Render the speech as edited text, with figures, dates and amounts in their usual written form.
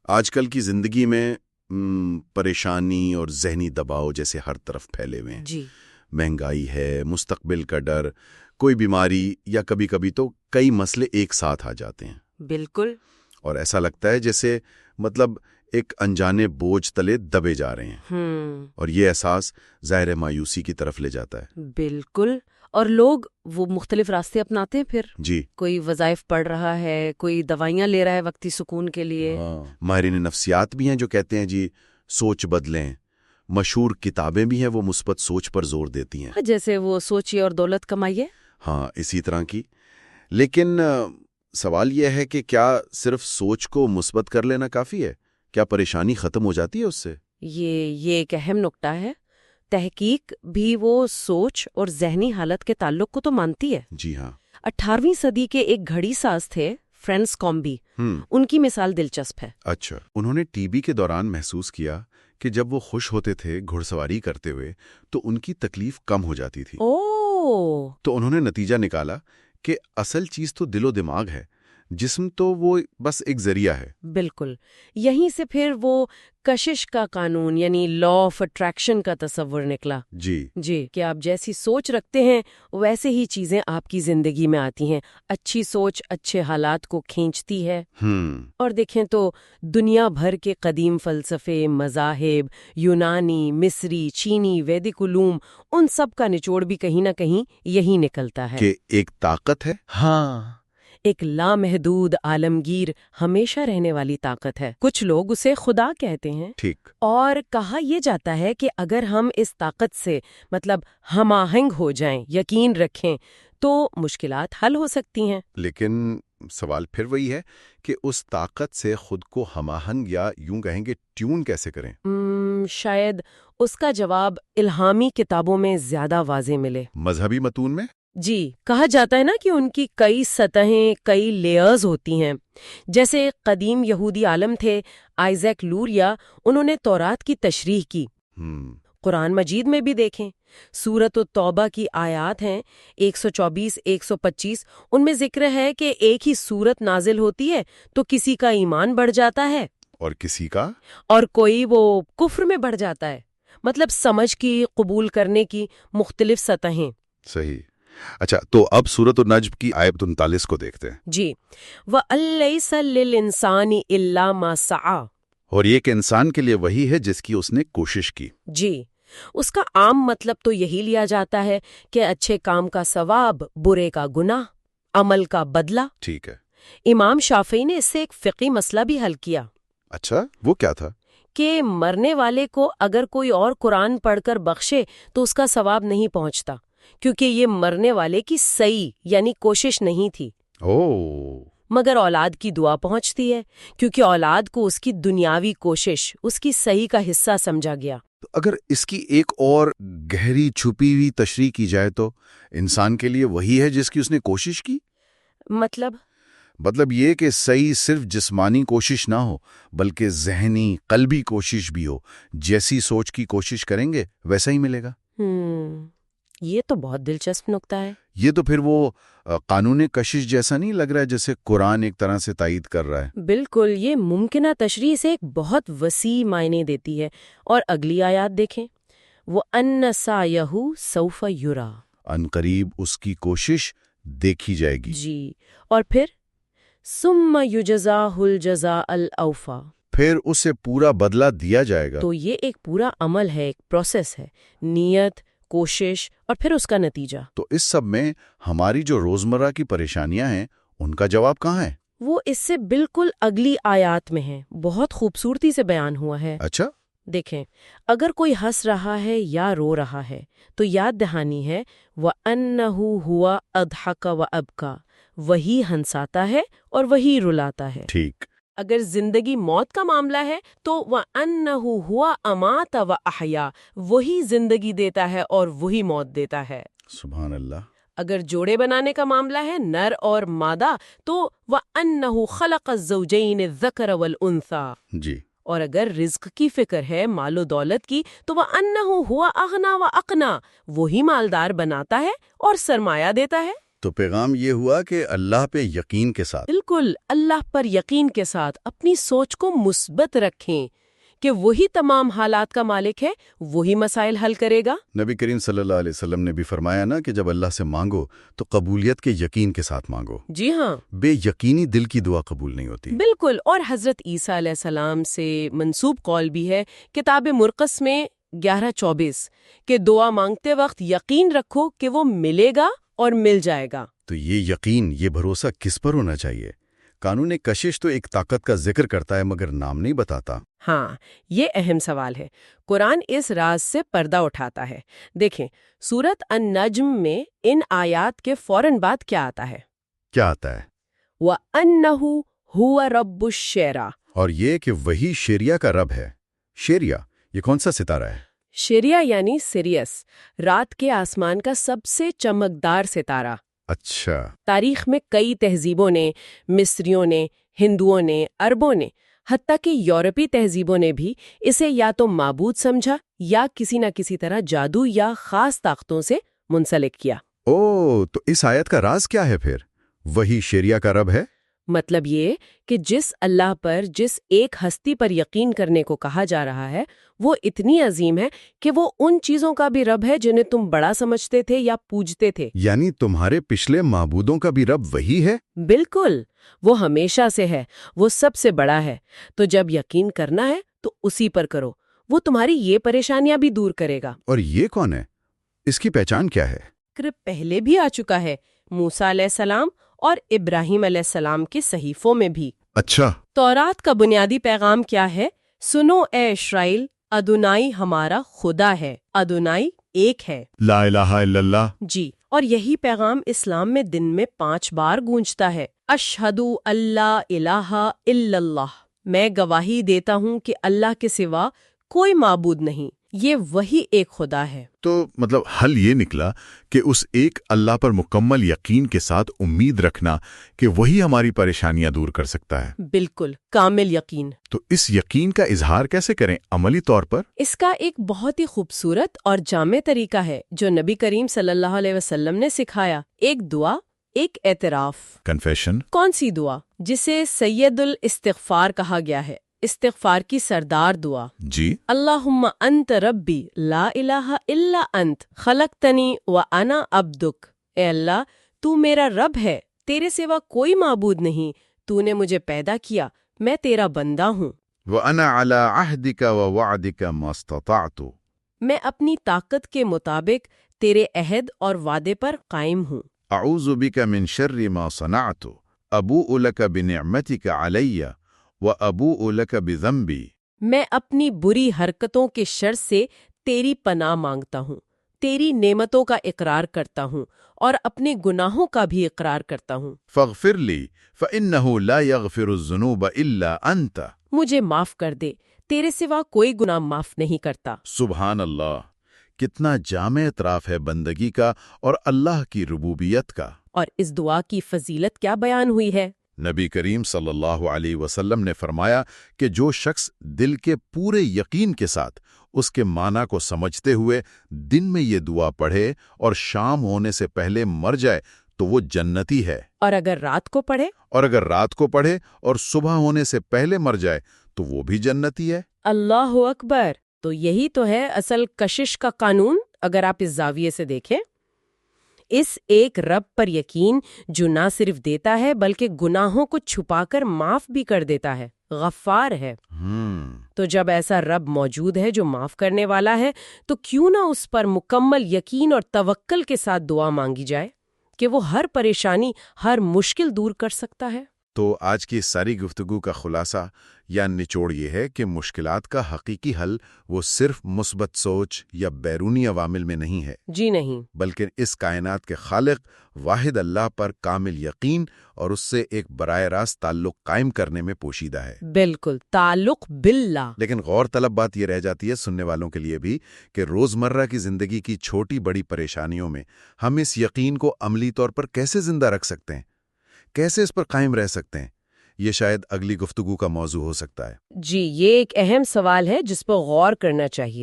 آج کل کی زندگی میں پریشانی اور ذہنی دباؤ جیسے ہر طرف پھیلے ہوئے ہیں. جی. مہنگائی ہے، مستقبل کا ڈر، کوئی بیماری یا کبھی کبھی تو کئی مسئلے ایک ساتھ آ جاتے ہیں. بالکل. اور ایسا لگتا ہے جیسے ایک انجانے بوجھ تلے دبے جا رہے ہیں. اور یہ احساس ظاہر مایوسی کی طرف لے جاتا ہے. بالکل. اور لوگ وہ مختلف راستے اپناتے ہیں پھر. جی. کوئی وظائف پڑھ رہا ہے، کوئی دوائیاں لے رہا ہے وقتی سکون کے لیے. ماہرین نفسیات بھی ہیں جو کہتے ہیں جی سوچ بدلیں. مشہور کتابیں بھی ہیں وہ مثبت سوچ پر زور دیتی ہیں، جیسے وہ سوچیے اور دولت کمائیے. ہاں اسی طرح کی. لیکن سوال یہ ہے کہ کیا صرف سوچ کو مثبت کر لینا کافی ہے؟ کیا پریشانی ختم ہو جاتی ہے اس سے؟ یہ ایک اہم نکتہ ہے. تحقیق بھی وہ سوچ اور ذہنی حالت کے تعلق کو تو مانتی ہے. جی ہاں. 18ویں صدی کے ایک گھڑی ساز تھے فرینس کامبی. ان کی مثال دلچسپ ہے. اچھا. انہوں نے ٹی بی کے دوران محسوس کیا کہ جب وہ خوش ہوتے تھے گھڑ سواری کرتے ہوئے تو ان کی تکلیف کم ہو جاتی تھی. تو انہوں نے نتیجہ نکالا کہ اصل چیز تو دل و دماغ ہے، جسم تو وہ بس ایک ذریعہ ہے. بالکل. یہیں سے پھر وہ کشش کا قانون یعنی لا آف اٹریکشن کا تصور نکلا. جی کہ آپ جیسی سوچ رکھتے ہیں ویسے ہی چیزیں آپ کی زندگی میں آتی ہیں. اچھی سوچ اچھے حالات کو کھینچتی ہے. اور دیکھیں تو دنیا بھر کے قدیم فلسفے، مذاہب، یونانی، مصری، چینی، ویدک علوم، ان سب کا نچوڑ بھی کہیں نہ کہیں یہی نکلتا ہے کہ ایک طاقت ہے. ایک لامحدود، عالمگیر، ہمیشہ رہنے والی طاقت ہے. کچھ لوگ اسے خدا کہتے ہیں. ٹھیک. اور کہا یہ جاتا ہے کہ اگر ہم اس طاقت سے ہم آہنگ ہو جائیں، یقین رکھیں، تو مشکلات حل ہو سکتی ہیں. لیکن سوال پھر وہی ہے کہ اس طاقت سے خود کو ہم آہنگ یا یوں کہیں گے ٹیون کیسے کریں؟ شاید اس کا جواب الہامی کتابوں میں زیادہ واضح ملے. مذہبی متون میں؟ جی. کہا جاتا ہے نا کہ ان کی کئی سطحیں، کئی لیئرز ہوتی ہیں. جیسے قدیم یہودی عالم تھے آئزیک لوریا، انہوں نے تورات کی تشریح کی. قرآن مجید میں بھی دیکھیں، سورۃ التوبہ کی آیات ہیں 124 125. ان میں ذکر ہے کہ ایک ہی سورت نازل ہوتی ہے تو کسی کا ایمان بڑھ جاتا ہے اور کسی کا، اور کوئی وہ کفر میں بڑھ جاتا ہے. سمجھ کی، قبول کرنے کی مختلف سطحیں. صحیح. اچھا، تو اب سورۃ النجم کی آیت 39 کو دیکھتے ہیں. جی. وَأَلَّيْسَ لِلْإِنسَانِ إِلَّا مَا سَعَى. اور یہ کہ انسان کے لیے وہی ہے جس کی اس نے کوشش کی. جی. اس کا عام مطلب تو یہی لیا جاتا ہے کہ اچھے کام کا ثواب، برے کا گناہ، عمل کا بدلہ. ٹھیک ہے. امام شافعی نے اس سے ایک فقہی مسئلہ بھی حل کیا. اچھا، وہ کیا تھا؟ کہ مرنے والے کو اگر کوئی اور قرآن پڑھ کر بخشے تو اس کا ثواب نہیں پہنچتا، کیونکہ یہ مرنے والے کی سعی یعنی کوشش نہیں تھی. مگر اولاد کی دعا پہنچتی ہے، کیونکہ اولاد کو اس کی دنیاوی کوشش، اس کی سعی کا حصہ سمجھا گیا. اگر اس کی ایک اور گہری چھپی ہوئی تشریح کی جائے تو انسان کے لیے وہی ہے جس کی اس نے کوشش کی. مطلب یہ کہ صحیح صرف جسمانی کوشش نہ ہو بلکہ ذہنی، قلبی کوشش بھی ہو. جیسی سوچ کی کوشش کریں گے ویسا ہی ملے گا. یہ تو بہت دلچسپ نکتہ ہے. یہ تو پھر وہ قانون کشش جیسا نہیں لگ رہا ہے جیسے قرآن ایک طرح سے تائید کر رہا ہے. بالکل. یہ ممکنہ تشریح سے ایک بہت وسیع معنی دیتی ہے. اور اگلی آیات دیکھیں، وَأَنَّ سَعْيَهُ سَوْفَ يُرَى. عنقریب اس کی کوشش دیکھی جائے گی. جی. اور پھر ثُمَّ يُجْزَاهُ الْجَزَاءَ الْأَوْفَى. پھر اسے پورا بدلہ دیا جائے گا. تو یہ ایک پورا عمل ہے، ایک پروسیس ہے. نیت، کوشش اور پھر اس کا نتیجہ. تو اس سب میں ہماری جو روزمرہ کی پریشانیاں ہیں ان کا جواب کہاں ہے؟ وہ اس سے بالکل اگلی آیات میں ہے. بہت خوبصورتی سے بیان ہوا ہے. اچھا. دیکھیں، اگر کوئی ہنس رہا ہے یا رو رہا ہے تو یاد دہانی ہے وَأَنَّهُ هُوَ أَضْحَكَ وَأَبْكَى. وہی ہنساتا ہے اور وہی رلاتا ہے. ٹھیک. اگر زندگی موت کا معاملہ ہے تو وَأَنَّهُ هُوَ أَمَاتَ وَأَحْيَا. وہی زندگی دیتا ہے اور وہی موت دیتا ہے. سبحان اللہ. اگر جوڑے بنانے کا معاملہ ہے، نر اور مادہ، تو وَأَنَّهُ خَلَقَ الزَّوْجَيْنِ الذَّكَرَ وَالْأُنثَى. جی. اور اگر رزق کی فکر ہے، مال و دولت کی، تو وَأَنَّهُ هُوَ أَغْنَى وَأَقْنَى. وہی مالدار بناتا ہے اور سرمایہ دیتا ہے. تو پیغام یہ ہوا کہ اللہ پہ یقین کے ساتھ، بالکل اللہ پر یقین کے ساتھ اپنی سوچ کو مثبت رکھیں کہ وہی تمام حالات کا مالک ہے، وہی مسائل حل کرے گا۔ نبی کریم صلی اللہ علیہ وسلم نے بھی فرمایا نا کہ جب اللہ سے مانگو تو قبولیت کے یقین کے ساتھ مانگو۔ جی ہاں، بے یقینی دل کی دعا قبول نہیں ہوتی۔ بالکل، اور حضرت عیسیٰ علیہ السلام سے منسوب قول بھی ہے کتاب مرقس میں 11:24 کہ دعا مانگتے وقت یقین رکھو کہ وہ ملے گا اور مل جائے گا۔ تو یہ یقین، یہ بھروسہ کس پر ہونا چاہیے؟ قانون کشش تو ایک طاقت کا ذکر کرتا ہے مگر نام نہیں بتاتا۔ ہاں، یہ اہم سوال ہے۔ قرآن اس راز سے پردہ اٹھاتا ہے۔ دیکھیں، سورت النجم میں ان آیات کے فوراً بعد کیا آتا ہے؟ کیا آتا ہے؟ وَأَنَّهُ هُوَ رَبُّ الشِّعْرَىٰ، اور یہ کہ وہی شیریہ کا رب ہے۔ شیریہ یہ کون سا ستارہ ہے؟ شیریہ یعنی سیریس، رات کے آسمان کا سب سے چمکدار ستارہ۔ اچھا۔ تاریخ میں کئی تہذیبوں نے، مصریوں نے، ہندوؤں نے، عربوں نے، حتیٰ کہ یورپی تہذیبوں نے بھی اسے یا تو معبود سمجھا یا کسی نہ کسی طرح جادو یا خاص طاقتوں سے منسلک کیا۔ تو اس آیت کا راز کیا ہے پھر؟ وہی شیریہ کا رب ہے؟ مطلب یہ کہ جس اللہ پر، جس ایک ہستی پر یقین کرنے کو کہا جا رہا ہے، وہ اتنی عظیم ہے کہ وہ ان چیزوں کا بھی رب ہے جنہیں تم بڑا سمجھتے تھے یا پوجتے تھے۔ یعنی تمہارے پچھلے معبودوں کا بھی رب وہی ہے؟ بالکل، وہ ہمیشہ سے ہے، وہ سب سے بڑا ہے۔ تو جب یقین کرنا ہے تو اسی پر کرو، وہ تمہاری یہ پریشانیاں بھی دور کرے گا۔ اور یہ کون ہے؟ اس کی پہچان کیا ہے؟ ذکر پہلے بھی آ چکا ہے، موسیٰ علیہ السلام اور ابراہیم علیہ السلام کے صحیفوں میں بھی۔ اچھا۔ تورات کا بنیادی پیغام کیا ہے؟ سنو اے اسرائیل، ادونائی ہمارا خدا ہے، ادونائی ایک ہے، لا الہ الا اللہ۔ جی، اور یہی پیغام اسلام میں دن میں 5 بار گونجتا ہے۔ اشہدو اللہ الہ الا اللہ، میں گواہی دیتا ہوں کہ اللہ کے سوا کوئی معبود نہیں، یہ وہی ایک خدا ہے۔ تو مطلب حل یہ نکلا کہ اس ایک اللہ پر مکمل یقین کے ساتھ امید رکھنا کہ وہی ہماری پریشانیاں دور کر سکتا ہے۔ بالکل، کامل یقین۔ تو اس یقین کا اظہار کیسے کریں عملی طور پر؟ اس کا ایک بہت ہی خوبصورت اور جامع طریقہ ہے جو نبی کریم صلی اللہ علیہ وسلم نے سکھایا۔ ایک دعا، ایک اعتراف۔ کنفیشن۔ کون سی دعا؟ جسے سید الاستغفار کہا گیا ہے، استغفار کی سردار دعا۔ جی۔ اللہم انت ربی لا الہ الا انت خلقتنی وانا عبدک، اے اللہ تو میرا رب ہے، تیرے سوا کوئی معبود نہیں، تو نے مجھے پیدا کیا، میں تیرا بندہ ہوں۔ وَأَنَا عَلَىٰ عَهْدِكَ وَوَعْدِكَ مَا اسْتَطَعْتُ، میں اپنی طاقت کے مطابق تیرے عہد اور وعدے پر قائم ہوں۔ أعوذ بك من شر ما صنعت أبوء لك بنعمتك علي وأبوء لك بذنبي، میں اپنی بری حرکتوں کے شر سے تیری پناہ مانگتا ہوں، تیری نعمتوں کا اقرار کرتا ہوں اور اپنے گناہوں کا بھی اقرار کرتا ہوں۔ فاغفر لي فإنه لا يغفر الذنوب إلا أنت، مجھے معاف کر دے، تیرے سوا کوئی گناہ معاف نہیں کرتا۔ سبحان اللہ، کتنا جامع اعتراف ہے بندگی کا اور اللہ کی ربوبیت کا۔ اور اس دعا کی فضیلت کیا بیان ہوئی ہے؟ نبی کریم صلی اللہ علیہ وسلم نے فرمایا کہ جو شخص دل کے پورے یقین کے ساتھ اس کے معنی کو سمجھتے ہوئے دن میں یہ دعا پڑھے اور شام ہونے سے پہلے مر جائے تو وہ جنتی ہے، اور اگر رات کو پڑھے؟ اور اگر رات کو پڑھے اور صبح ہونے سے پہلے مر جائے تو وہ بھی جنتی ہے۔ اللہ اکبر! تو یہی تو ہے اصل کشش کا قانون، اگر آپ اس زاویے سے دیکھیں۔ اس ایک رب پر یقین جو نہ صرف دیتا ہے بلکہ گناہوں کو چھپا کر معاف بھی کر دیتا ہے، غفار ہے۔ تو جب ایسا رب موجود ہے جو معاف کرنے والا ہے تو کیوں نہ اس پر مکمل یقین اور توکل کے ساتھ دعا مانگی جائے کہ وہ ہر پریشانی، ہر مشکل دور کر سکتا ہے۔ تو آج کی ساری گفتگو کا خلاصہ یا نچوڑ یہ ہے کہ مشکلات کا حقیقی حل وہ صرف مثبت سوچ یا بیرونی عوامل میں نہیں ہے، جی نہیں، بلکہ اس کائنات کے خالق واحد اللہ پر کامل یقین اور اس سے ایک براہ راست تعلق قائم کرنے میں پوشیدہ ہے۔ بالکل، تعلق باللہ۔ لیکن غور طلب بات یہ رہ جاتی ہے سننے والوں کے لیے بھی کہ روزمرہ کی زندگی کی چھوٹی بڑی پریشانیوں میں ہم اس یقین کو عملی طور پر کیسے زندہ رکھ سکتے ہیں، کیسے اس پر قائم رہ سکتے ہیں؟ یہ شاید اگلی گفتگو کا موضوع ہو سکتا ہے۔ جی، یہ ایک اہم سوال ہے جس پر غور کرنا چاہیے۔